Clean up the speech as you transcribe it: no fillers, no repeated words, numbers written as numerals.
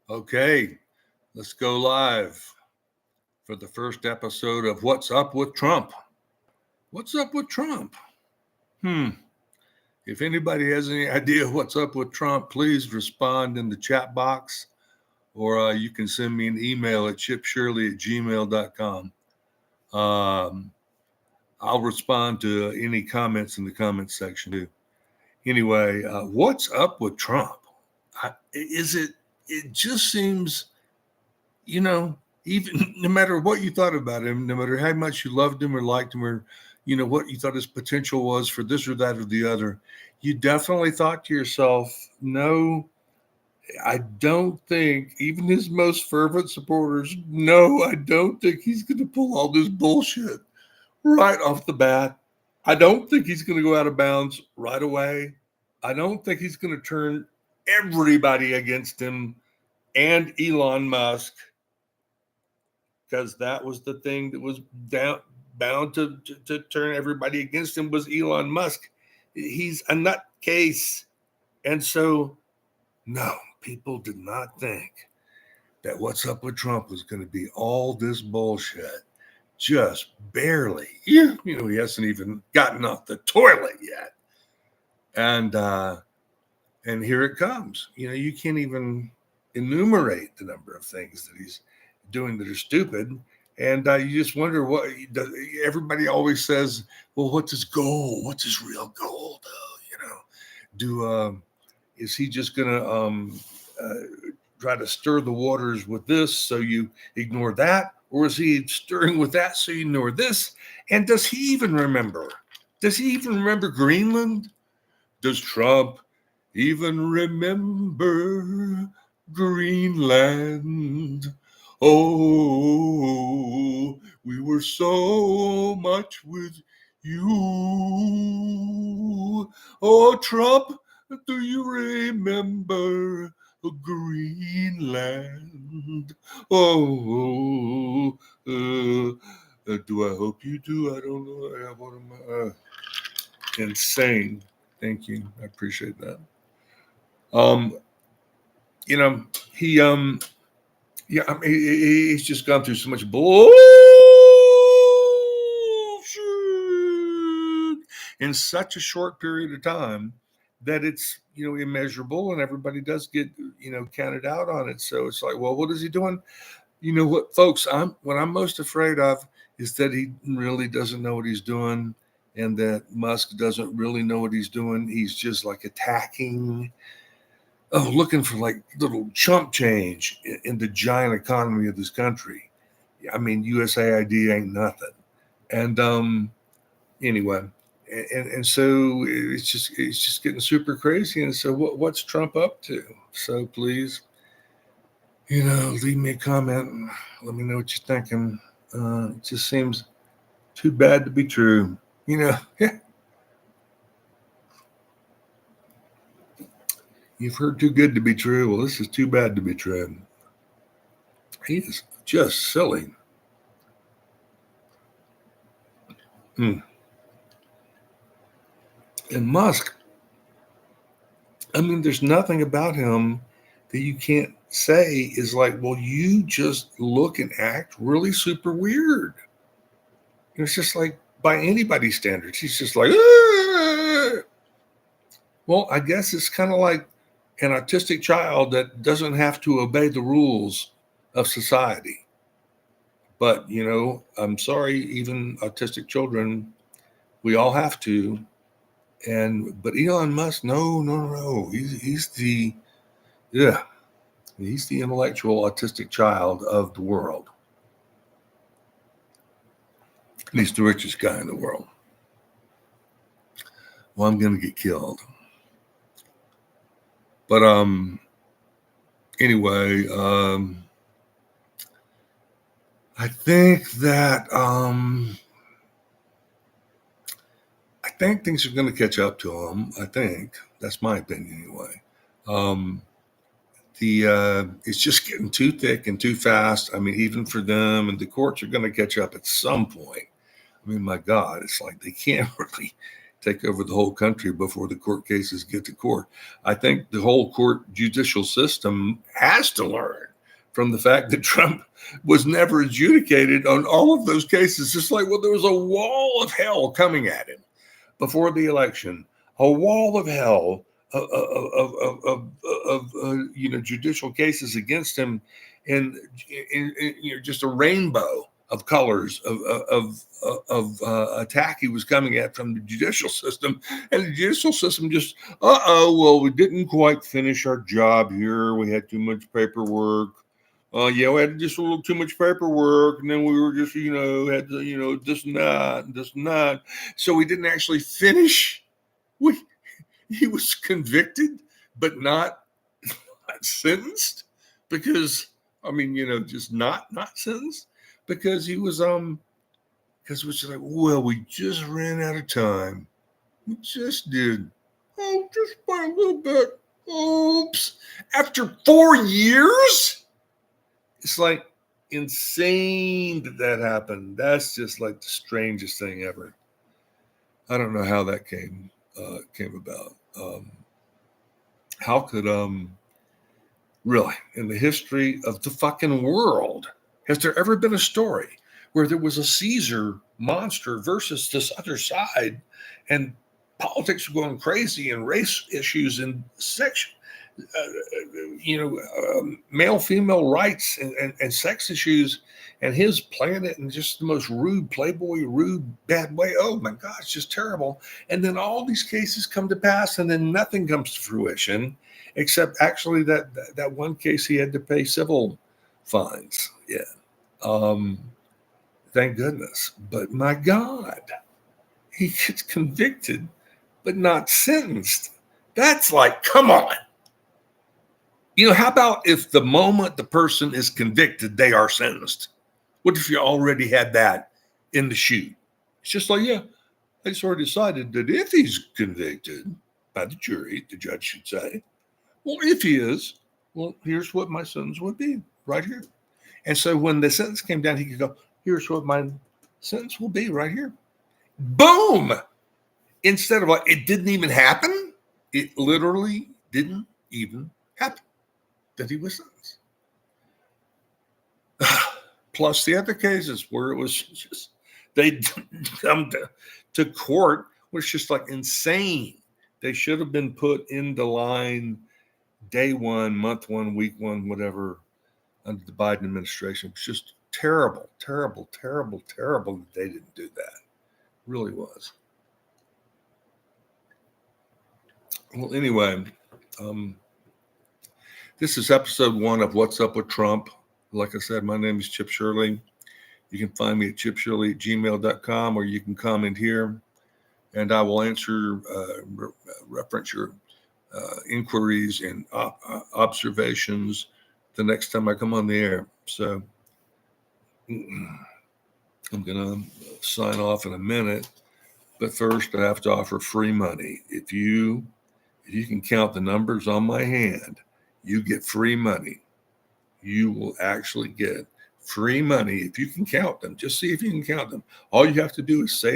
Okay, let's go live for the first episode of What's Up with Trump. What's up with Trump? If anybody has any idea what's up with Trump, please respond in the chat box, or you can send me an email at chipshirley@gmail.com. I'll respond to any comments in the comments section too. Anyway, what's up with Trump? It just seems, even no matter what you thought about him, no matter how much you loved him or liked him, or what you thought his potential was for this or that or the other, you definitely thought to yourself, no, I don't think even his most fervent supporters, no, I don't think he's going to pull all this bullshit right off the bat. I don't think he's going to go out of bounds right away. I don't think he's going to turn everybody against him and Elon Musk, because that was the thing that was bound to turn everybody against him was Elon Musk. He's a nutcase. And so, no, people did not think that what's up with Trump was going to be all this bullshit. Just barely. He hasn't even gotten off the toilet yet. And here it comes. You can't even enumerate the number of things that he's doing that are stupid. And you just wonder what everybody always says. Well, what's his goal? What's his real goal, though? Is he just going to try to stir the waters with this so you ignore that? Or is he stirring with that so you ignore this? And does he even remember? Does he even remember Greenland? Does Trump even remember Greenland? Oh, we were so much with you. Oh, Trump, do you remember Greenland? Oh, do I hope you do? I don't know. What am I? Insane. Thank you. I appreciate that. He's just gone through so much bullshit in such a short period of time that it's, immeasurable, and everybody does get, counted out on it. So it's like, well, what is he doing? You know what, folks, what I'm most afraid of is that he really doesn't know what he's doing, and that Musk doesn't really know what he's doing. He's just like attacking, looking for like little chump change in the giant economy of this country. I mean, USAID ain't nothing. And anyway, and so it's just getting super crazy. And so what's Trump up to? So please, leave me a comment. Let me know what you're thinking. It just seems too bad to be true. You've heard too good to be true. Well, this is too bad to be true. He is just silly. And Musk, I mean, there's nothing about him that you can't say is like, well, you just look and act really super weird. It's just like, by anybody's standards, he's just like, ah! Well, I guess it's kind of like an autistic child that doesn't have to obey the rules of society. But, I'm sorry, even autistic children, we all have to. But Elon Musk, no. He's the intellectual autistic child of the world. He's the richest guy in the world. Well, I'm going to get killed. But anyway, I think that I think things are going to catch up to him. I think that's my opinion anyway. It's just getting too thick and too fast. I mean, even for them, and the courts are going to catch up at some point. I mean, my God, it's like they can't take over the whole country before the court cases get to court. I think the whole court judicial system has to learn from the fact that Trump was never adjudicated on all of those cases. Just like, well, there was a wall of hell coming at him before the election, a wall of hell of judicial cases against him, and just a rainbow of colors of attack he was coming at from the judicial system. And the judicial system just, well, we didn't quite finish our job here. We had too much paperwork. We had just a little too much paperwork, and then we were just, had to, this and that. So we didn't actually finish. He was convicted, but not sentenced, because, just not sentenced, because he was, because it was just like, well, we just ran out of time. We just did. Oh, just by a little bit. Oops. After 4 years? It's like insane that happened. That's just like the strangest thing ever. I don't know how that came about. How could really, in the history of the fucking world, has there ever been a story where there was a Caesar monster versus this other side, and politics were going crazy, and race issues and sex, male-female rights and sex issues, and his planet, and just the most rude playboy, bad way. Oh my God, it's just terrible. And then all these cases come to pass, and then nothing comes to fruition, except actually that one case he had to pay civil fines. Yeah. Thank goodness. But my God, he gets convicted, but not sentenced. That's like, come on. How about if the moment the person is convicted, they are sentenced? What if you already had that in the chute? It's just like, yeah, they sort of decided that if he's convicted by the jury, the judge should say, well, if he is, well, here's what my sentence would be right here. And so when the sentence came down, he could go, here's what my sentence will be right here. Boom! Instead of like, it didn't even happen. It literally didn't even happen that he was sentenced. Plus the other cases where it was just, they come to court, was just like insane. They should have been put in the line day one, month one, week one, whatever, under the Biden administration. It was just terrible, terrible, terrible, terrible that they didn't do that. It really was. Well, anyway, this is episode 1 of What's Up with Trump. Like I said, my name is Chip Shirley. You can find me at chipshirley@gmail.com, or you can comment here, and I will answer, reference your inquiries and observations the next time I come on the air. So I'm going to sign off in a minute, but first I have to offer free money. If you can count the numbers on my hand, you get free money. You will actually get free money if you can count them. Just see if you can count them. All you have to do is say